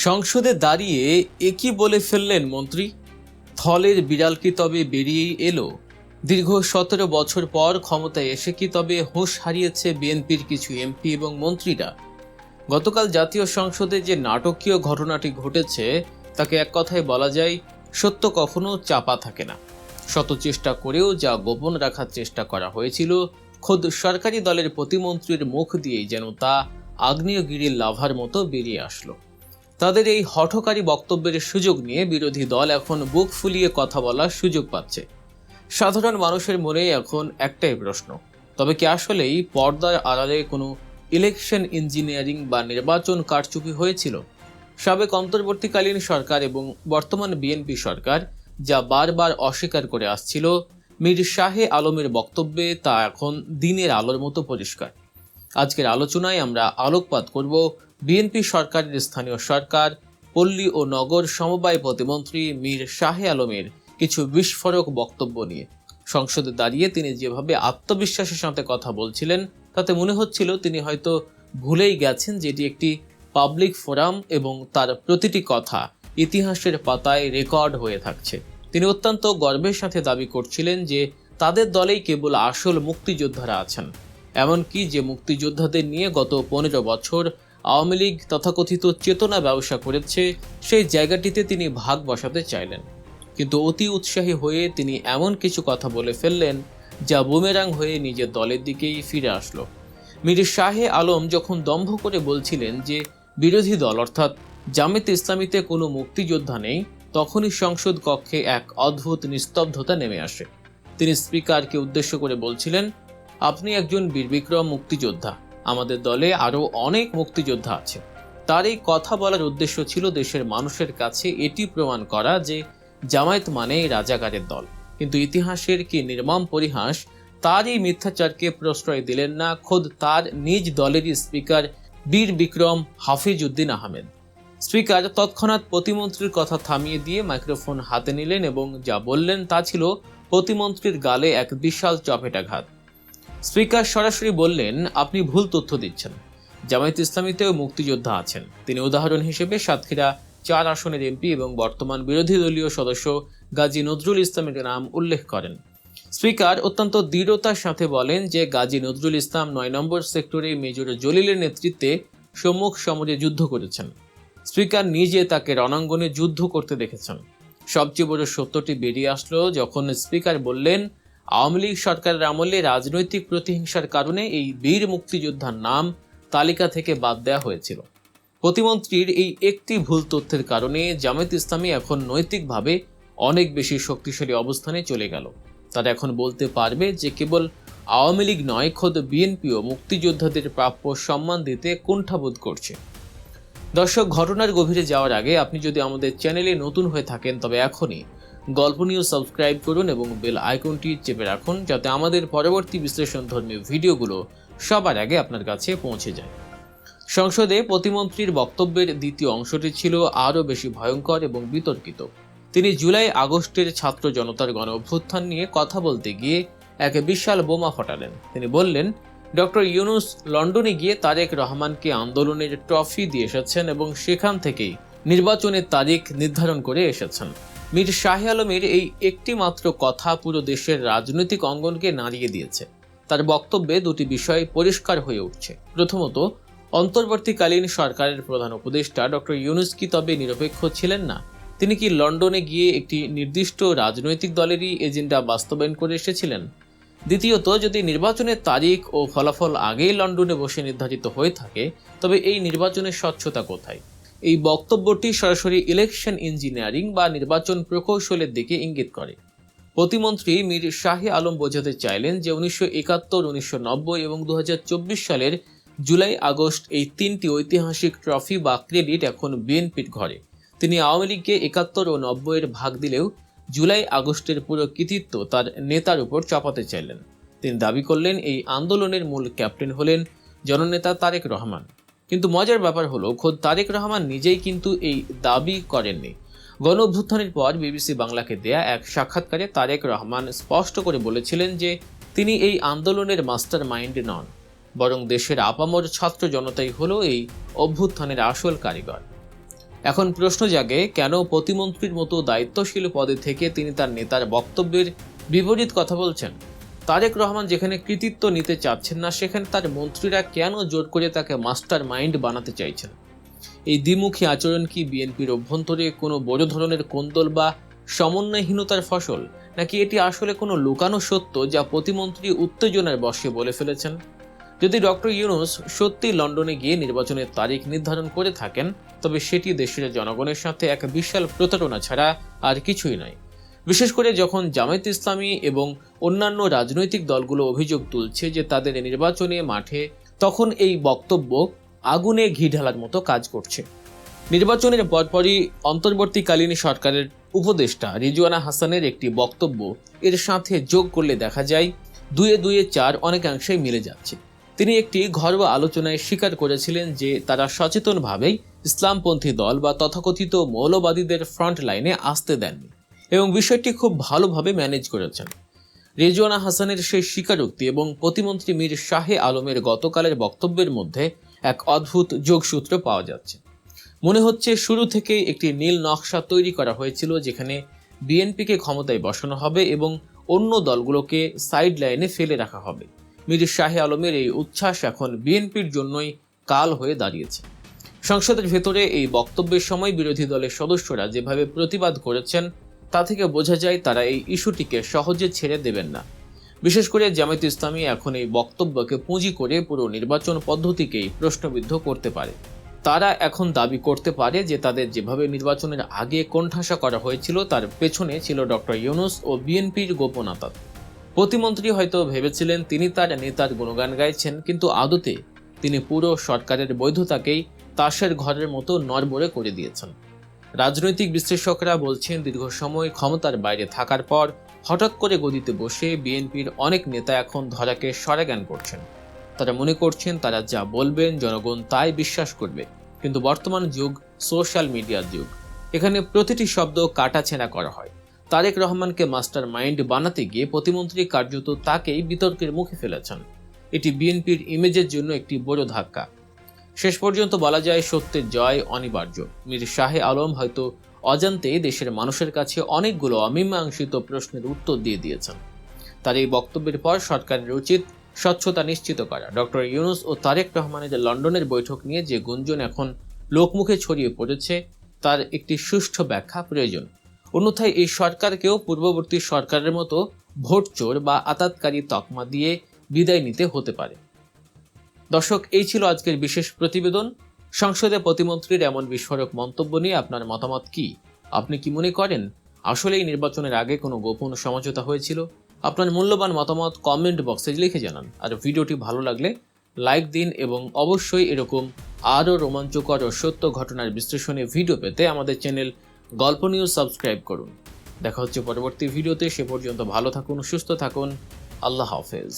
সংসদে দাঁড়িয়ে একই বলে ফেললেন মন্ত্রী। থলের বিড়াল কি তবে বেরিয়েই এলো? দীর্ঘ 17 বছর পর ক্ষমতায় এসে কি তবে হুঁশ হারিয়েছে বিএনপির কিছু এমপি এবং মন্ত্রীরা? গতকাল জাতীয় সংসদে যে নাটকীয় ঘটনাটি ঘটেছে তাকে এক কথায় বলা যায়, সত্য কখনো চাপা থাকে না। শত চেষ্টা করেও যা গোপন রাখার চেষ্টা করা হয়েছিল, খোদ সরকারি দলের প্রতিমন্ত্রীর মুখ দিয়েই যেন তা আগ্নেয়গিরির লাভার মতো বেরিয়ে আসলো। তাদের এই হঠকারী বক্তব্যের সুযোগ নিয়ে বিরোধী দল এখন বুক ফুলিয়ে কথা বলার সুযোগ পাচ্ছে। সাধারণ মানুষের মনে এখন একটাই প্রশ্ন, তবে কি আসলেই পর্দার আড়ালে কোনো ইলেকশন ইঞ্জিনিয়ারিং বা নির্বাচন কারচুপি হয়েছিল? সাবেক অন্তর্বর্তীকালীন সরকার এবং বর্তমান বিএনপি সরকার যা বারবার অস্বীকার করে আসছিল, মীর শাহে আলমের বক্তব্যে তা এখন দিনের আলোর মতো পরিষ্কার। আজকের আলোচনায় আমরা আলোকপাত করব বিএনপি সরকারের স্থানীয় সরকার, পল্লী ও নগর সমবায় প্রতিমন্ত্রী মীর শাহে আলমের কিছু বিস্ফোরক বক্তব্য নিয়ে। সংসদে দাঁড়িয়ে তিনি যেভাবে আত্মবিশ্বাসের সাথে কথা বলছিলেন, তাতে মনে হচ্ছিল তিনি হয়তো ভুলেই গেছেন যে এটি একটি পাবলিক ফোরাম এবং তার প্রতিটি কথা ইতিহাসের পাতায় রেকর্ড হয়ে থাকছে। তিনি অত্যন্ত গর্বের সাথে দাবি করছিলেন যে তাদের দলেই কেবল আসল মুক্তিযোদ্ধারা আছেন, এমনকি যে মুক্তিযোদ্ধাদের নিয়ে গত 15 বছর আওয়ামী লীগ তথাকথিত চেতনা ব্যবসা করেছে, সেই জায়গাটিতে তিনি ভাগ বসাতে চাইলেন। কিন্তু অতি উৎসাহী হয়ে তিনি এমন কিছু কথা বলে ফেললেন যা বুমেরাং হয়ে নিজের দলের দিকেই ফিরে আসলো। মীর শাহে আলম যখন দম্ভ করে বলছিলেন যে বিরোধী দল অর্থাৎ জামায়াতে ইসলামীতে কোনো মুক্তিযোদ্ধা নেই, তখনই সংসদ কক্ষে এক অদ্ভুত নিস্তব্ধতা নেমে আসে। তিনি স্পিকারকে উদ্দেশ্য করে বলছিলেন, আপনি একজন বীরবিক্রম মুক্তিযোদ্ধা, আমাদের দলে আরও অনেক মুক্তিযোদ্ধা আছে। তার এই কথা বলার উদ্দেশ্য ছিল দেশের মানুষের কাছে এটি প্রমাণ করা যে জামায়াত মানে রাজাকারের দল। কিন্তু ইতিহাসের কি নির্মম পরিহাস, তার এই মিথ্যাচারকে প্রশ্রয় দিলেন না খোদ তার নিজ দলেরই স্পিকার বীর বিক্রম হাফিজ উদ্দিন আহমেদ। স্পিকার তৎক্ষণাৎ প্রতিমন্ত্রীর কথা থামিয়ে দিয়ে মাইক্রোফোন হাতে নিলেন এবং যা বললেন তা ছিল প্রতিমন্ত্রীর গালে এক বিশাল চপেটাঘাত। স্পিকার সরাসরি বললেন, আপনি ভুল তথ্য দিচ্ছেন, জামায়াত ইসলামীতেও মুক্তিযোদ্ধা আছেন। তিনি উদাহরণ হিসেবে সাতক্ষীরা 4 আসনের এমপি এবং বর্তমান বিরোধী দলীয় সদস্য গাজী নজরুল ইসলামের নাম উল্লেখ করেন। স্পিকার অত্যন্ত দৃঢ়তার সাথে বলেন যে গাজী নজরুল ইসলাম 9 নম্বর সেক্টরে মেজর জলিলের নেতৃত্বে সম্মুখ সমরে যুদ্ধ করেছেন। স্পিকার নিজে তাকে রণাঙ্গনে যুদ্ধ করতে দেখেছেন। সবচেয়ে বড় সত্যটি বেরিয়ে আসলো যখন স্পিকার বললেন, আওয়ামী লীগ সরকারের আমলে রাজনৈতিক প্রতিহিংসার কারণে এই বীর মুক্তিযোদ্ধার নাম তালিকা থেকে বাদ দেওয়া হয়েছিল। প্রতিমন্ত্রীর এই একটি ভুল তথ্যের কারণে জামায়াত ইসলামী এখন নৈতিকভাবে অনেক বেশি শক্তিশালী অবস্থানে চলে গেল। তারা এখন বলতে পারবে যে কেবল আওয়ামী লীগ নয়, খোদ বিএনপিও মুক্তিযোদ্ধাদের প্রাপ্য সম্মান দিতে কুণ্ঠাবোধ করছে। দর্শক, ঘটনার গভীরে যাওয়ার আগে আপনি যদি আমাদের চ্যানেলে নতুন হয়ে থাকেন তবে এখনই গল্প নিউজ সাবস্ক্রাইব করুন এবং বেল আইকনটি চেপে রাখুন, যাতে আমাদের পরবর্তী বিশ্লেষণধর্মী ভিডিওগুলো সবার আগে আপনার কাছে পৌঁছে যায়। সংসদে প্রতিমন্ত্রীর বক্তব্যের দ্বিতীয় অংশটি ছিল আরও বেশি ভয়ঙ্কর এবং বিতর্কিত। তিনি জুলাই আগস্টের ছাত্র জনতার গণ অভ্যুত্থান নিয়ে কথা বলতে গিয়ে এক বিশাল বোমা ফাটালেন। তিনি বললেন, ডক্টর ইউনূস লন্ডনে গিয়ে তারেক রহমানকে আন্দোলনের ট্রফি দিয়ে এসেছেন এবং সেখান থেকেই নির্বাচনের তারিখ নির্ধারণ করে এসেছেন। মীর শাহে আলমের এই একটি মাত্র কথা পুরো দেশের রাজনৈতিক অঙ্গনকে নাড়িয়ে দিয়েছে। তার বক্তব্যে দুটি বিষয় পরিষ্কার হয়ে উঠছে। প্রথমত, অন্তর্বর্তীকালীন সরকারের প্রধান উপদেষ্টা ডক্টর ইউনূস কি তবে নিরপেক্ষ ছিলেন না? তিনি কি লন্ডনে গিয়ে একটি নির্দিষ্ট রাজনৈতিক দলেরই এজেন্ডা বাস্তবায়ন করে এসেছিলেন? দ্বিতীয়ত, যদি নির্বাচনের তারিখ ও ফলাফল আগেই লন্ডনে বসে নির্ধারিত হয়ে থাকে, তবে এই নির্বাচনের স্বচ্ছতা কোথায়? এই বক্তব্যটি সরাসরি ইলেকশন ইঞ্জিনিয়ারিং বা নির্বাচন প্রকৌশলের দিকে ইঙ্গিত করে। প্রতিমন্ত্রী মীর শাহে আলম বোঝাতে চাইলেন যে 1971, 1990 এবং 2024 সালের জুলাই আগস্ট এই তিনটি ঐতিহাসিক ট্রফি বা ক্রেডিট এখন বিএনপির ঘরে। তিনি আওয়ামী লীগকে 71 ও 90 এর ভাগ দিলেও জুলাই আগস্টের পুরো কৃতিত্ব তার নেতার উপর চাপাতে চাইলেন। তিনি দাবি করলেন এই আন্দোলনের মূল ক্যাপ্টেন হলেন জননেতা তারেক রহমান। কিন্তু মজার ব্যাপার হলো, খোদ তারেক রহমান নিজেই কিন্তু এই দাবি করেননি। গণ অভ্যুত্থানের পর বিবিসি বাংলাকে দেয়া এক সাক্ষাৎকারে তারেক রহমান স্পষ্ট করে বলেছিলেন যে তিনি এই আন্দোলনের মাস্টার মাইন্ড নন, বরং দেশের আপামর ছাত্র জনতাই হলো এই অভ্যুত্থানের আসল কারিগর। এখন প্রশ্ন জাগে, কেন প্রতিমন্ত্রীর মতো দায়িত্বশীল পদে থেকে তিনি তার নেতার বক্তব্যের বিপরীত কথা বলছেন? তারেক রহমান যেখানে কৃতিত্ব নিতে চাচ্ছেন না, সেখানে তার মন্ত্রীরা কেন জোর করে তাকে মাস্টার মাইন্ড বানাতে চাইছেন? এই দ্বিমুখী আচরণ কি বিএনপির অভ্যন্তরে কোনো বড় ধরনের কোন্দল বা সমন্বয়হীনতার ফসল, নাকি এটি আসলে কোনো লুকানো সত্য যা প্রতিমন্ত্রী উত্তেজনার বশে বলে ফেলেছেন? যদি ডক্টর ইউনূস সত্যি লন্ডনে গিয়ে নির্বাচনের তারিখ নির্ধারণ করে থাকেন, তবে সেটি দেশের জনগণের সাথে এক বিশাল প্রতারণা ছাড়া আর কিছুই নয়। বিশেষ করে যখন জামায়াত ইসলামী এবং অন্যান্য রাজনৈতিক দলগুলো অভিযোগ তুলছে যে তাদের নির্বাচনে মাঠে, তখন এই বক্তব্য আগুনে ঘি ঢালার মতো কাজ করছে। নির্বাচনের পরপরই অন্তর্বর্তীকালীন সরকারের উপদেষ্টা রিজওয়ানা হাসানের একটি বক্তব্য এর সাথে যোগ করলে দেখা যায় দুয়ে দুয়ে চার অনেকাংশেই মিলে যাচ্ছে। তিনি একটি ঘরোয়া আলোচনায় স্বীকার করেছিলেন যে তারা সচেতনভাবেই ইসলামপন্থী দল বা তথাকথিত মৌলবাদীদের ফ্রন্ট লাইনে আসতে দেননি এবং বিষয়টি খুব ভালোভাবে ম্যানেজ করেছেন। রিজওয়ানা হাসানের সেই স্বীকারোক্তি এবং প্রতিমন্ত্রী মীর শাহে আলমের গতকালের বক্তব্যের মধ্যে এক অদ্ভুত যোগসূত্র পাওয়া যাচ্ছে। মনে হচ্ছে শুরু থেকেই একটি নীল নকশা তৈরি করা হয়েছিল, যেখানে বিএনপিকে ক্ষমতায় বসানো হবে এবং অন্য দলগুলোকে সাইড লাইনে ফেলে রাখা হবে। মীর শাহে আলমের এই উচ্ছ্বাস এখন বিএনপির জন্যই কাল হয়ে দাঁড়িয়েছে। সংসদের ভেতরে এই বক্তব্যের সময় বিরোধী দলের সদস্যরা যেভাবে প্রতিবাদ করেছেন, তা থেকে বোঝা যায় তারা এই ইস্যুটিকে সহজে ছেড়ে দেবেন না। বিশেষ করে জামায়াত ইসলামী এখন এই বক্তব্যকে পুঁজি করে পুরো নির্বাচন পদ্ধতিকেই প্রশ্নবিদ্ধ করতে পারে। তারা এখন দাবি করতে পারে যে তাদের যেভাবে নির্বাচনের আগে কোণঠাসা করা হয়েছিল, তার পেছনে ছিল ডক্টর ইউনূস ও বিএনপির গোপনতা। প্রতিমন্ত্রী হয়তো ভেবেছিলেন তিনি তার নেতার গুণগান গাইছেন, কিন্তু আদতে তিনি পুরো সরকারের বৈধতাকেই তাসের ঘরের মতো নড়বড়ে করে দিয়েছেন। রাজনৈতিক বিশ্লেষকরা বলছেন, দীর্ঘ সময় ক্ষমতার বাইরে থাকার পর হঠাৎ করে গদিতে বসে বিএনপির অনেক নেতা এখন ধরাকে সরাজ্ঞান করছেন। তারা মনে করছেন তারা যা বলবেন জনগণ তাই বিশ্বাস করবে। কিন্তু বর্তমান যুগ সোশ্যাল মিডিয়ার যুগ, এখানে প্রতিটি শব্দ কাটাছেঁড়া করা হয়। তারেক রহমানকে মাস্টার মাইন্ড বানাতে গিয়ে প্রতিমন্ত্রী কার্যত তাকেই বিতর্কের মুখে ফেলেছেন। এটি বিএনপির ইমেজের জন্য একটি বড় ধাক্কা। শেষ পর্যন্ত বলা যায় সত্যের জয় অনিবার্য। মীর শাহে আলম হয়তো অজান্তেই দেশের মানুষের কাছে অনেকগুলো অমীমাংসিত প্রশ্নের উত্তর দিয়ে দিয়েছেন। তার এই বক্তব্যের পর সরকারের উচিত স্বচ্ছতা নিশ্চিত করা। ডক্টর ইউনূস ও তারেক রহমানের লন্ডনের বৈঠক নিয়ে যে গুঞ্জন এখন লোকমুখে ছড়িয়ে পড়েছে, তার একটি সুষ্ঠু ব্যাখ্যা প্রয়োজন। অন্যথায় এই সরকারকেও পূর্ববর্তী সরকারের মতো ভোট চোর বা আতাতকারী তকমা দিয়ে বিদায় নিতে হতে পারে। দর্শক, এই ছিল আজকের বিশেষ প্রতিবেদন। সংসদে প্রতিমন্ত্রীর এমন বিস্ফোরক মন্তব্য নিয়ে আপনার মতামত কি? আপনি কি মনে করেন আসলেই নির্বাচনের আগে কোনো গোপন সমঝোতা হয়েছিল? আপনার মূল্যবান মতামত কমেন্ট বক্সে লিখে জানান। আর ভিডিওটি ভালো লাগলে লাইক দিন এবং অবশ্যই এরকম আরও রোমাঞ্চকর ও সত্য ঘটনার বিশ্লেষণে ভিডিও পেতে আমাদের চ্যানেল গল্প নিউজ সাবস্ক্রাইব করুন। দেখা হচ্ছে পরবর্তী ভিডিওতে। সে পর্যন্ত ভালো থাকুন, সুস্থ থাকুন। আল্লাহ হাফেজ।